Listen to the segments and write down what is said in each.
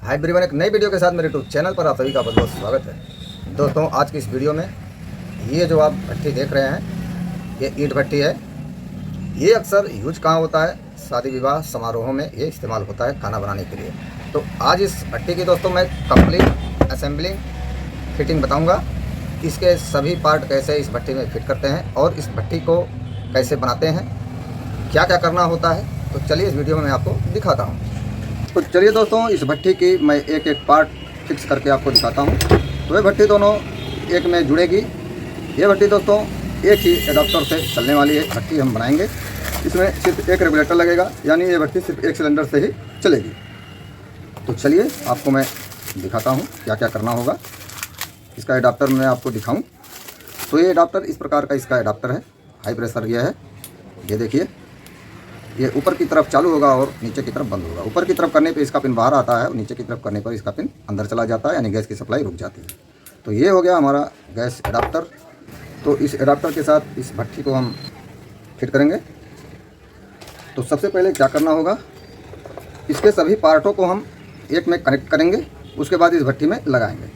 Hi everyone, एक नई video के साथ मेरे यूट्यूब चैनल पर आप सभी का बहुत बहुत स्वागत है। दोस्तों, आज की इस वीडियो में ये जो आप भट्टी देख रहे हैं, ये ईंट भट्टी है। ये अक्सर यूज कहाँ होता है? शादी विवाह समारोहों में ये इस्तेमाल होता है खाना बनाने के लिए। तो आज इस भट्टी की दोस्तों मैं कंप्लीट असेंबलिंग फिटिंग बताऊँगा। इसके सभी पार्ट कैसे इस भट्टी में फिट करते हैं और इस भट्टी को कैसे बनाते हैं, क्या क्या करना होता है। तो चलिए इस वीडियो में मैं आपको दिखाता हूँ। तो चलिए दोस्तों, इस भट्टी की मैं एक एक पार्ट फिक्स करके आपको दिखाता हूँ। तो ये भट्टी दोनों एक में जुड़ेगी। ये भट्टी दोस्तों एक ही एडाप्टर से चलने वाली है भट्टी हम बनाएंगे। इसमें सिर्फ एक रेगुलेटर लगेगा, यानी ये भट्टी सिर्फ एक सिलेंडर से ही चलेगी। तो चलिए आपको मैं दिखाता हूँ क्या क्या करना होगा। इसका एडाप्टर मैं आपको दिखाऊँ तो ये एडाप्टर इस प्रकार का इसका एडाप्टर है। हाई प्रेशर ये है, ये देखिए। ये ऊपर की तरफ चालू होगा और नीचे की तरफ बंद होगा। ऊपर की तरफ करने पे इसका पिन बाहर आता है और नीचे की तरफ करने पर इसका पिन अंदर चला जाता है, यानी गैस की सप्लाई रुक जाती है। तो ये हो गया हमारा गैस एडाप्टर। तो इस एडाप्टर के साथ इस भट्टी को हम फिट करेंगे। तो सबसे पहले क्या करना होगा, इसके सभी पार्टों को हम एक में कनेक्ट करेंगे, उसके बाद इस भट्टी में लगाएंगे।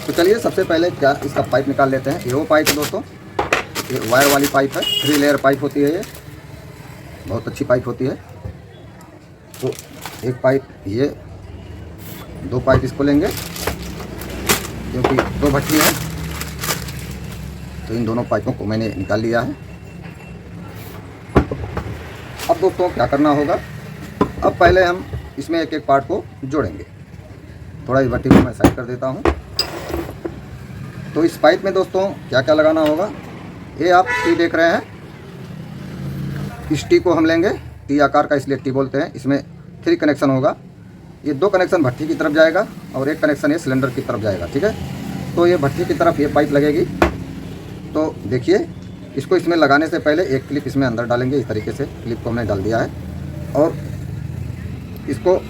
तो चलिए सबसे पहले क्या इसका पाइप निकाल लेते हैं। ये वो पाइप है दोस्तों, ये वायर वाली पाइप है। 3 लेयर पाइप होती है, ये बहुत अच्छी पाइप होती है। तो एक पाइप ये, 2 पाइप इसको लेंगे क्योंकि 2 भट्टी है। तो इन दोनों पाइपों को मैंने निकाल लिया है। अब दोस्तों क्या करना होगा, अब पहले हम इसमें एक एक पार्ट को जोड़ेंगे। थोड़ा इस भट्टी को मैं साइड कर देता हूँ। तो इस पाइप में दोस्तों क्या क्या लगाना होगा, ये आप टी देख रहे हैं। इस टी को हम लेंगे, टी आकार का इसलिए टी बोलते हैं। इसमें 3 कनेक्शन होगा। ये 2 कनेक्शन भट्टी की तरफ जाएगा और 1 कनेक्शन ये सिलेंडर की तरफ जाएगा, ठीक है। तो ये भट्टी की तरफ ये पाइप लगेगी। तो देखिए, इसको इसमें लगाने से पहले एक क्लिप इसमें अंदर डालेंगे। इस तरीके से क्लिप को हमने डाल दिया है और इसको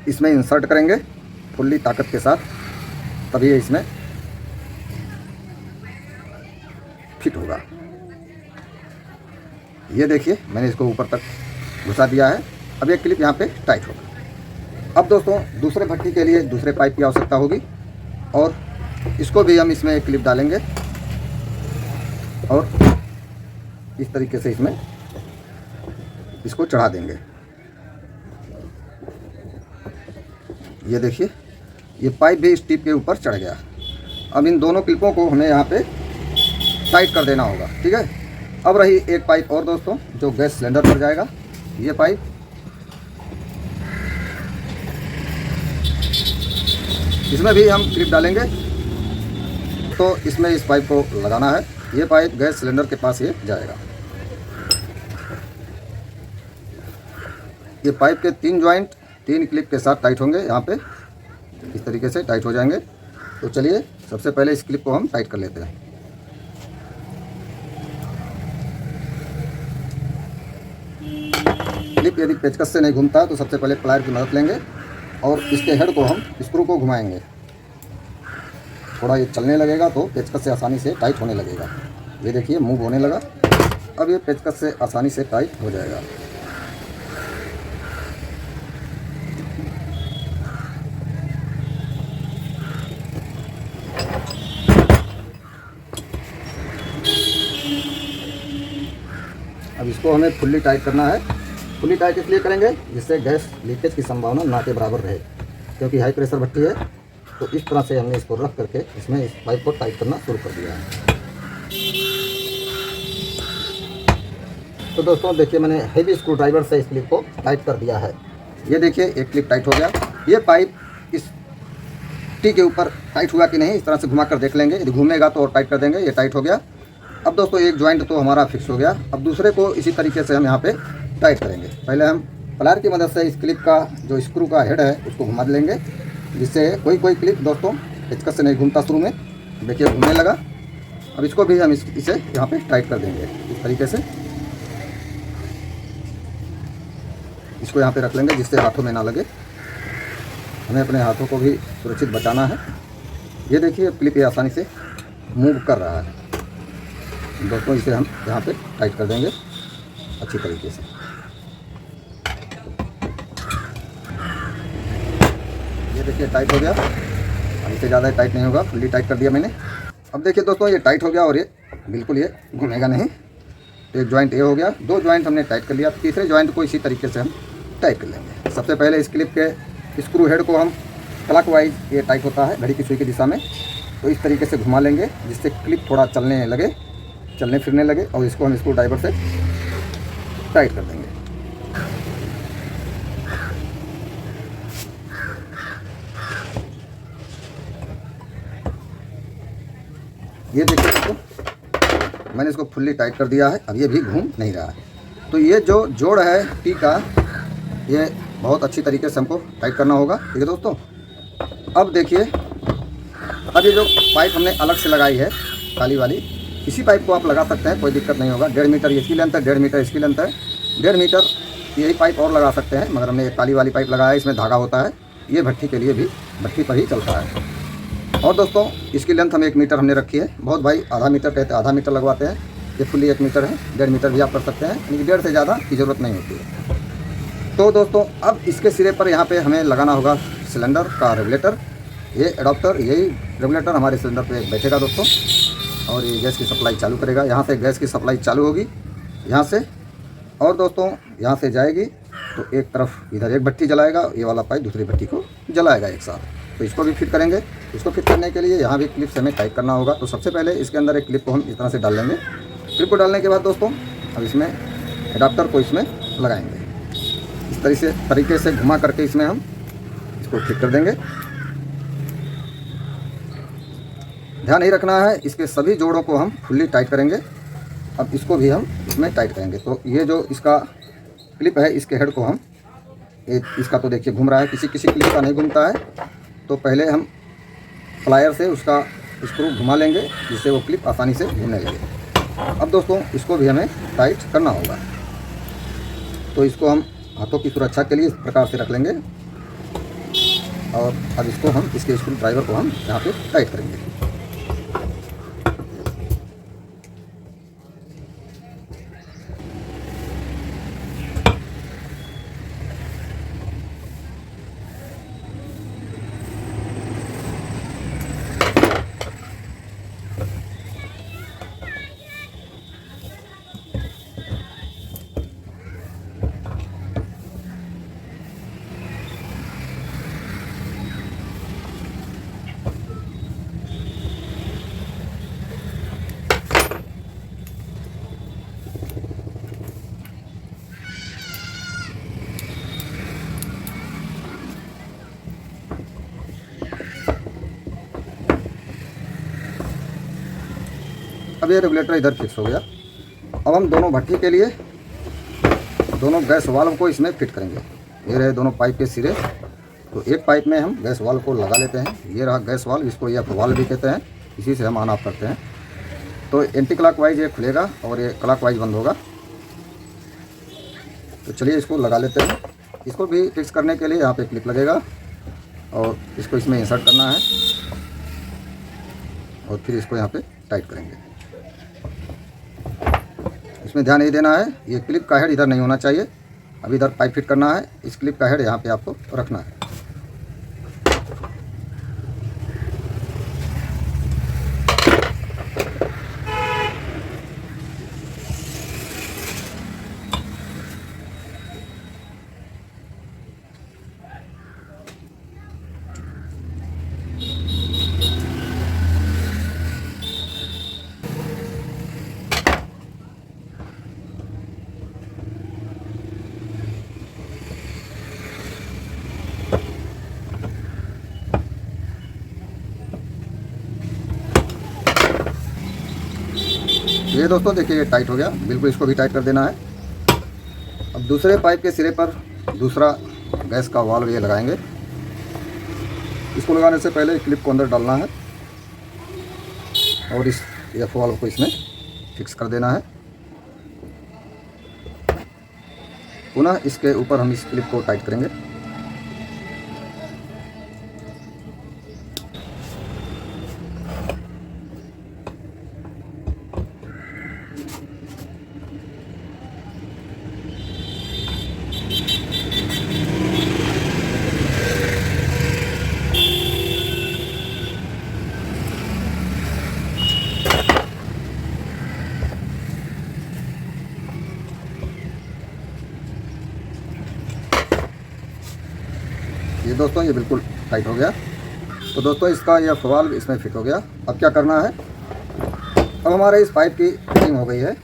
इसमें इंसर्ट करेंगे फुल्ली ताकत के साथ, तभी ये इसमें फिट होगा। ये देखिए, मैंने इसको ऊपर तक घुसा दिया है। अब ये क्लिप यहाँ पे टाइट होगा। अब दोस्तों दूसरे भट्टी के लिए दूसरे पाइप की आवश्यकता होगी और इसको भी हम इसमें एक क्लिप डालेंगे और इस तरीके से इसमें इसको चढ़ा देंगे। ये देखिए, ये पाइप भी इस टिप के ऊपर चढ़ गया। अब इन दोनों क्लिपों को हमें यहाँ पे टाइट कर देना होगा, ठीक है। अब रही एक पाइप और दोस्तों, जो गैस सिलेंडर पर जाएगा। ये पाइप इसमें भी हम क्लिप डालेंगे। तो इसमें इस पाइप को लगाना है। ये पाइप गैस सिलेंडर के पास ये जाएगा। ये पाइप के 3 जॉइंट 3 क्लिप के साथ टाइट होंगे। यहाँ पे इस तरीके से टाइट हो जाएंगे। तो चलिए सबसे पहले इस क्लिप को हम टाइट कर लेते हैं। क्लिप यदि पेचकस से नहीं घूमता तो सबसे पहले प्लायर की मदद लेंगे और इसके हेड को हम स्क्रू को घुमाएंगे। थोड़ा ये चलने लगेगा तो पेचकस से आसानी से टाइट होने लगेगा। ये देखिए, मूव होने लगा। अब ये पेचकस से आसानी से टाइट हो जाएगा। अब इसको हमें फुल्ली टाइट करना है। फुल्ली टाइट इसलिए करेंगे जिससे गैस लीकेज की संभावना ना के बराबर रहे, क्योंकि हाई प्रेशर भट्टी है। तो इस तरह से हमने इसको रख करके इसमें इस पाइप को टाइट करना शुरू कर दिया है। तो दोस्तों देखिए, मैंने हेवी स्क्रू ड्राइवर से इस क्लिप को टाइट कर दिया है। ये देखिए, एक क्लिप टाइट हो गया। ये पाइप इस टी के ऊपर टाइट हुआ कि नहीं, इस तरह से घुमा कर देख लेंगे। यदि घूमेगा तो और टाइट कर देंगे। ये टाइट हो गया। अब दोस्तों एक जॉइंट तो हमारा फिक्स हो गया। अब दूसरे को इसी तरीके से हम यहाँ पे टाइट करेंगे। पहले हम प्लायर की मदद से इस क्लिप का जो स्क्रू का हेड है उसको घुमा लेंगे, जिससे कोई क्लिप दोस्तों पेचकस से नहीं घूमता। शुरू में देखिए घूमने लगा। अब इसको भी हम इसे यहाँ पे टाइट कर देंगे इस तरीके से। इसको यहाँ पे रख लेंगे जिससे हाथों में ना लगे। हमें अपने हाथों को भी सुरक्षित बचाना है। ये देखिए, क्लिप ये आसानी से मूव कर रहा है दोस्तों। इसे हम यहाँ पे टाइट कर देंगे अच्छी तरीके से। देखिए टाइट हो गया। अब इससे ज़्यादा टाइट नहीं होगा, फुल्ली टाइट कर दिया मैंने। अब देखिए दोस्तों ये टाइट हो गया और ये बिल्कुल ये घूमेगा नहीं। तो एक जॉइंट ये हो गया, 2 जॉइंट हमने टाइट कर लिया। तीसरे जॉइंट को इसी तरीके से हम टाइट कर लेंगे। सबसे पहले इस क्लिप के स्क्रू हेड को हम क्लॉकवाइज, ये टाइट होता है घड़ी की सुई की दिशा में, तो इस तरीके से घुमा लेंगे जिससे क्लिप थोड़ा चलने फिरने लगे और इसको हम स्क्रू ड्राइवर से टाइट कर देंगे। ये देखिए दोस्तों मैंने इसको फुल्ली टाइट कर दिया है। अब ये भी घूम नहीं रहा है। तो ये जो जोड़ है टी का, ये बहुत अच्छी तरीके से हमको टाइट करना होगा। ठीक है दोस्तों। अब देखिए, अब ये जो पाइप हमने अलग से लगाई है काली वाली, इसी पाइप को आप लगा सकते हैं, कोई दिक्कत नहीं होगा। 1.5 मीटर इसकी लेंथ है, 1.5 मीटर इसकी लेंथ है। 1.5 मीटर यही पाइप और लगा सकते हैं, मगर हमने ये काली वाली पाइप लगाया है, इसमें धागा होता है। ये भट्ठी के लिए भी भट्ठी पर ही चलता है। और दोस्तों इसकी लेंथ हम 1 मीटर हमने रखी है। बहुत भाई आधा मीटर कहते हैं, आधा मीटर लगवाते हैं। ये फुल्ली 1 मीटर है, 1.5 मीटर भी आप कर सकते हैं, यानी 1.5 से ज़्यादा की ज़रूरत नहीं होती है। तो दोस्तों अब इसके सिरे पर यहाँ पे हमें लगाना होगा सिलेंडर का रेगुलेटर। ये एडाप्टर, यही रेगुलेटर हमारे सिलेंडर पे बैठेगा दोस्तों, और ये गैस की सप्लाई चालू करेगा। यहाँ से गैस की सप्लाई चालू होगी यहाँ से, और दोस्तों यहाँ से जाएगी तो एक तरफ इधर एक भट्ठी जलाएगा, ये वाला पाइप दूसरी भट्ठी को जलाएगा एक साथ। तो इसको भी फिट करेंगे। इसको फिट करने के लिए यहाँ भी क्लिप से हमें टाइट करना होगा। तो सबसे पहले इसके अंदर एक क्लिप को हम इस तरह से डाल लेंगे। क्लिप को डालने के बाद दोस्तों अब इसमें एडाप्टर को इसमें लगाएंगे। इस तरीके से घुमा करके इसमें हम इसको फिट कर देंगे। ध्यान नहीं रखना है, इसके सभी जोड़ों को हम फुल्ली टाइट करेंगे। अब इसको भी हम इसमें टाइट करेंगे। तो ये जो इसका क्लिप है, इसके हेड को हम, इसका तो देखिए घूम रहा है, किसी किसी क्लिप का नहीं घूमता है। तो पहले हम प्लायर से उसका स्क्रू घुमा लेंगे जिससे वो क्लिप आसानी से घूमने लगे। अब दोस्तों इसको भी हमें टाइट करना होगा। तो इसको हम हाथों की सुरक्षा के लिए इस प्रकार से रख लेंगे, और अब इसको हम, इसके स्क्रू ड्राइवर को हम यहाँ पे टाइट करेंगे। अब ये रेगुलेटर इधर फिक्स हो गया। अब हम दोनों भट्ठी के लिए दोनों गैस वाल्व को इसमें फिट करेंगे। ये रहे दोनों पाइप के सिरे। तो एक पाइप में हम गैस वाल्व को लगा लेते हैं। ये रहा गैस वाल्व, इसको ये वाल्व भी कहते हैं, इसी से हम ऑन ऑफ करते हैं। तो एंटी क्लॉकवाइज ये खुलेगा और ये क्लॉकवाइज बंद होगा। तो चलिए इसको लगा लेते हैं। इसको भी फिक्स करने के लिए यहाँ पे क्लिप लगेगा और इसको इसमें इंसर्ट करना है और फिर इसको यहाँ पे टाइट करेंगे। इसमें ध्यान नहीं देना है, ये क्लिप का हेड इधर नहीं होना चाहिए। अब इधर पाइप फिट करना है, इस क्लिप का हेड यहाँ पे आपको रखना है। ये दोस्तों देखिए ये टाइट हो गया बिल्कुल, इसको भी टाइट कर देना है। अब दूसरे पाइप के सिरे पर दूसरा गैस का वाल्व ये लगाएंगे। इसको लगाने से पहले क्लिप को अंदर डालना है और इस एफ वाल्व को इसमें फिक्स कर देना है। पुनः इसके ऊपर हम इस क्लिप को टाइट करेंगे। ये दोस्तों ये बिल्कुल टाइट हो गया। तो दोस्तों इसका यह वाल्व इसमें फिट हो गया। अब क्या करना है, अब हमारे इस पाइप की फिटिंग हो गई है।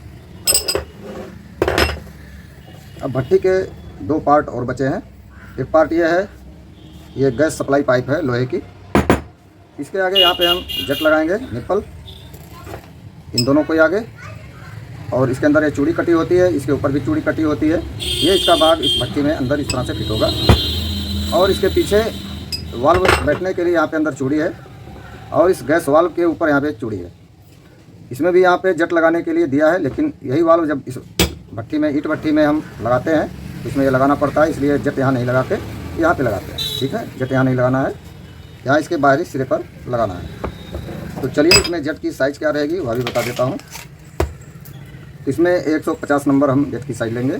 अब भट्टी के दो पार्ट और बचे हैं। एक पार्ट ये है, ये गैस सप्लाई पाइप है लोहे की। इसके आगे यहाँ पे हम जट लगाएंगे, निप्पल, इन दोनों को आगे। और इसके अंदर ये चूड़ी कटी होती है, इसके ऊपर भी चूड़ी कटी होती है। ये इसका भाग इस भट्टी में अंदर इस तरह से फिट होगा। और इसके पीछे वाल्व बैठने के लिए यहाँ पे अंदर चूड़ी है, और इस गैस वाल्व के ऊपर यहाँ पे चूड़ी है। इसमें भी यहाँ पे जट लगाने के लिए दिया है, लेकिन यही वाल्व जब इस भट्टी में, ईंट भट्टी में हम लगाते हैं तो इसमें ये लगाना पड़ता है, इसलिए जट यहाँ नहीं लगाते, यहाँ पे लगाते हैं। ठीक है, जट यहाँ नहीं लगाना है, यहाँ इसके बाहरी सिरे पर लगाना है। तो चलिए इसमें जट की साइज़ क्या रहेगी वह भी बता देता हूँ। इसमें 150 नंबर हम जट की साइज़ लेंगे।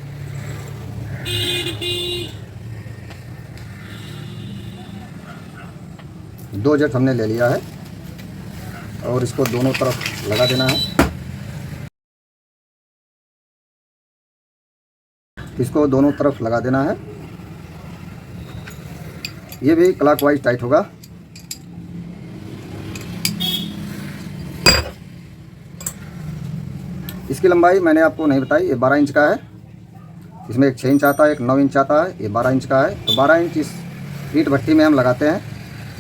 दो जट हमने ले लिया है और इसको दोनों तरफ लगा देना है। इसको दोनों तरफ लगा देना है। ये भी क्लॉकवाइज टाइट होगा। इसकी लंबाई मैंने आपको नहीं बताई, ये 12 इंच का है। इसमें एक 6 इंच आता है, एक 9 इंच आता है, ये 12 इंच का है। तो 12 इंच इस ईंट भट्टी में हम लगाते हैं।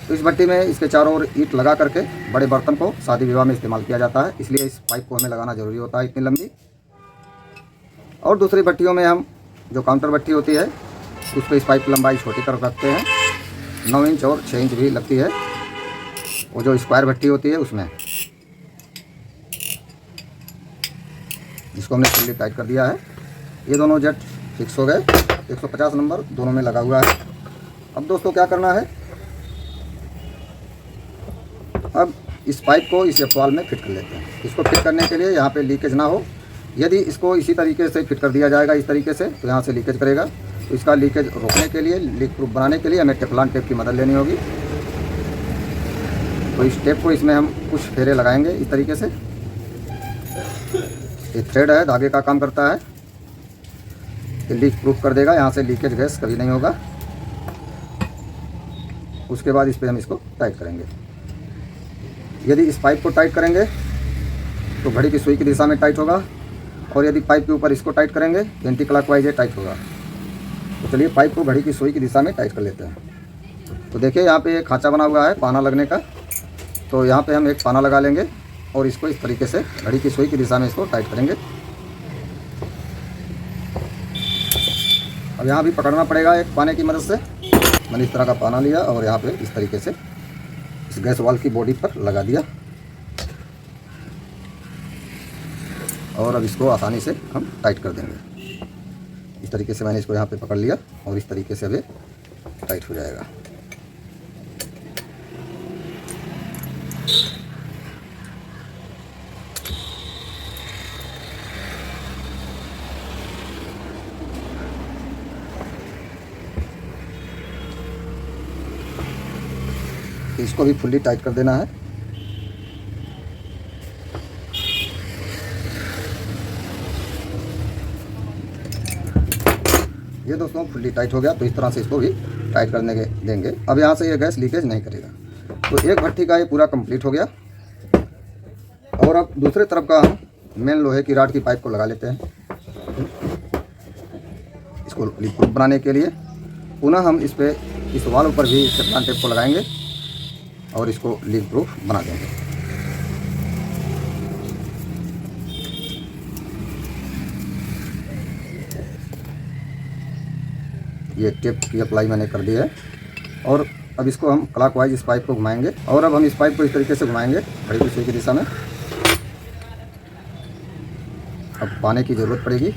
तो इस भट्टी में इसके चारों ओर ईंट लगा करके बड़े बर्तन को शादी विवाह में इस्तेमाल किया जाता है, इसलिए इस पाइप को हमें लगाना ज़रूरी होता है इतनी लंबी। और दूसरी भट्टियों में हम जो काउंटर भट्टी होती है उस पर इस पाइप की लंबाई छोटी कर रखते हैं, 9 इंच और 6 इंच भी लगती है। वो जो स्क्वायर भट्टी होती है उसमें इसको हमने फुल्ली टाइट कर दिया है। ये दोनों जट फिक्स हो गए, 150 नंबर दोनों में लगा हुआ है। अब दोस्तों क्या करना है, अब इस पाइप को इस वाल में फिट कर लेते हैं। इसको फिट करने के लिए यहाँ पे लीकेज ना हो, यदि इसको इसी तरीके से फिट कर दिया जाएगा इस तरीके से, तो यहाँ से लीकेज करेगा। तो इसका लीकेज रोकने के लिए, लीक प्रूफ बनाने के लिए हमें टेफ्लॉन टेप की मदद लेनी होगी। तो इस टेप को इसमें हम कुछ फेरे लगाएंगे इस तरीके से। ये थ्रेड है, धागे का काम करता है, ये लीक प्रूफ कर देगा, यहाँ से लीकेज गैस कभी नहीं होगा। उसके बाद इस पर हम इसको टाइट करेंगे। यदि इस पाइप को टाइट करेंगे तो घड़ी की सुई की दिशा में टाइट होगा, और यदि पाइप के ऊपर इसको टाइट करेंगे तो एंटी क्लॉकवाइज टाइट होगा। तो चलिए पाइप को घड़ी की सुई की दिशा में टाइट कर लेते हैं। तो देखिए यहाँ पे एक खांचा बना हुआ है पाना लगने का, तो यहाँ पे हम एक पाना लगा लेंगे और इसको इस तरीके से घड़ी की सुई की दिशा में इसको टाइट करेंगे। अब यहाँ भी पकड़ना पड़ेगा एक पाने की मदद से। मैंने इस तरह का पाना लिया और यहाँ पे इस तरीके से इस गैस वाल्व की बॉडी पर लगा दिया, और अब इसको आसानी से हम टाइट कर देंगे। इस तरीके से मैंने इसको यहाँ पे पकड़ लिया और इस तरीके से अब ये टाइट हो जाएगा। इसको भी फुल्ली टाइट कर देना है। ये दोस्तों फुल्ली टाइट हो गया, तो इस तरह से इसको भी टाइट करने के देंगे। अब यहाँ से ये गैस लीकेज नहीं करेगा। तो एक भट्टी का ये पूरा कंप्लीट हो गया। और अब दूसरे तरफ का हम मेन लोहे की राड की पाइप को लगा लेते हैं। इसको लीक प्रूफ बनाने के लिए पुनः हम इस वाल्व पर भी टेफ्लॉन टेप को लगाएंगे और इसको लीक प्रूफ बना देंगे। ये टेप की अप्लाई मैंने कर दी है, और अब इसको हम क्लॉकवाइज इस पाइप को घुमाएंगे, और अब हम इस पाइप को इस तरीके से घुमाएंगे घड़ी की सुई की दिशा में। अब पाने की ज़रूरत पड़ेगी।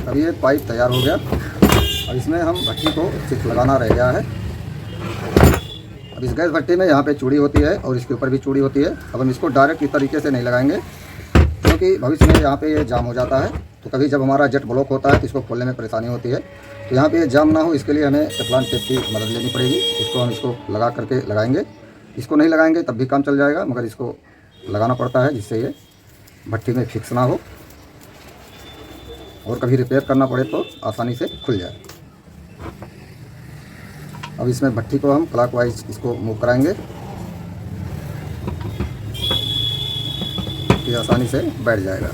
अभी ये पाइप तैयार हो गया। अब इसमें हम भट्टी को सिर्फ लगाना रह गया है। अब इस गैस भट्टी में यहाँ पे चूड़ी होती है और इसके ऊपर भी चूड़ी होती है। अब हम इसको डायरेक्ट इस तरीके से नहीं लगाएंगे, क्योंकि भविष्य में यहाँ पे ये जाम हो जाता है। तो कभी जब हमारा जेट ब्लॉक होता है तो इसको खोलने में परेशानी होती है। तो यहाँ पे ये जाम ना हो, इसके लिए हमें टेफ्लॉन टेप की मदद लेनी पड़ेगी। इसको हम इसको लगा करके लगाएंगे। इसको नहीं लगाएंगे तब भी काम चल जाएगा, मगर इसको लगाना पड़ता है जिससे ये भट्टी में फिक्स ना हो और कभी रिपेयर करना पड़े तो आसानी से खुल जाए। अब इसमें भट्टी को हम क्लॉकवाइज इसको मूव कराएंगे, ये आसानी से बैठ जाएगा।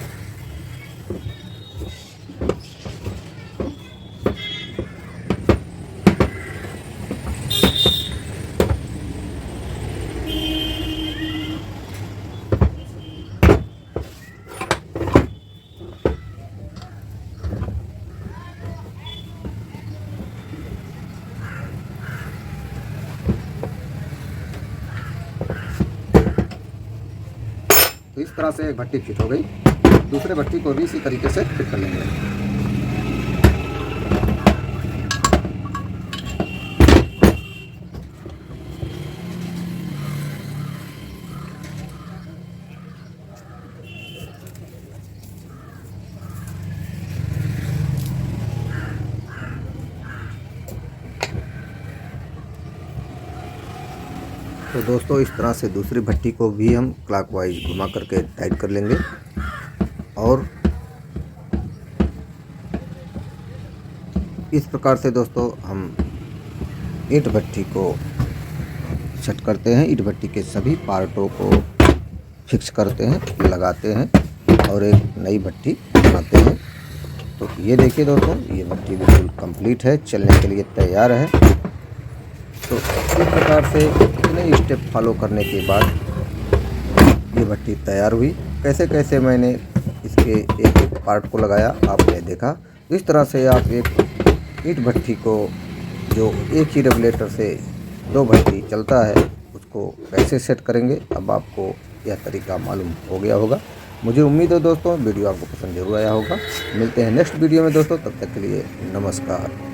तो इस तरह से एक भट्टी फिट हो गई। दूसरे भट्टी को भी इसी तरीके से फिट कर लेंगे। तो दोस्तों इस तरह से दूसरी भट्टी को भी हम क्लॉकवाइज घुमा करके टाइट कर लेंगे और इस प्रकार से दोस्तों हम ईंट भट्टी को सेट करते हैं। ईंट भट्टी के सभी पार्टों को फिक्स करते हैं, लगाते हैं और एक नई भट्टी बनाते हैं। तो ये देखिए दोस्तों, ये भट्टी बिल्कुल कंप्लीट है, चलने के लिए तैयार है। तो इस प्रकार से इतने स्टेप फॉलो करने के बाद ये भट्टी तैयार हुई। कैसे कैसे मैंने इसके एक एक पार्ट को लगाया आपने देखा। इस तरह से आप एक ईंट भट्टी को जो एक ही रेगुलेटर से दो भट्टी चलता है उसको कैसे सेट करेंगे, अब आपको यह तरीका मालूम हो गया होगा। मुझे उम्मीद है दोस्तों वीडियो आपको पसंद जरूर आया होगा। मिलते हैं नेक्स्ट वीडियो में दोस्तों, तब तक के लिए नमस्कार।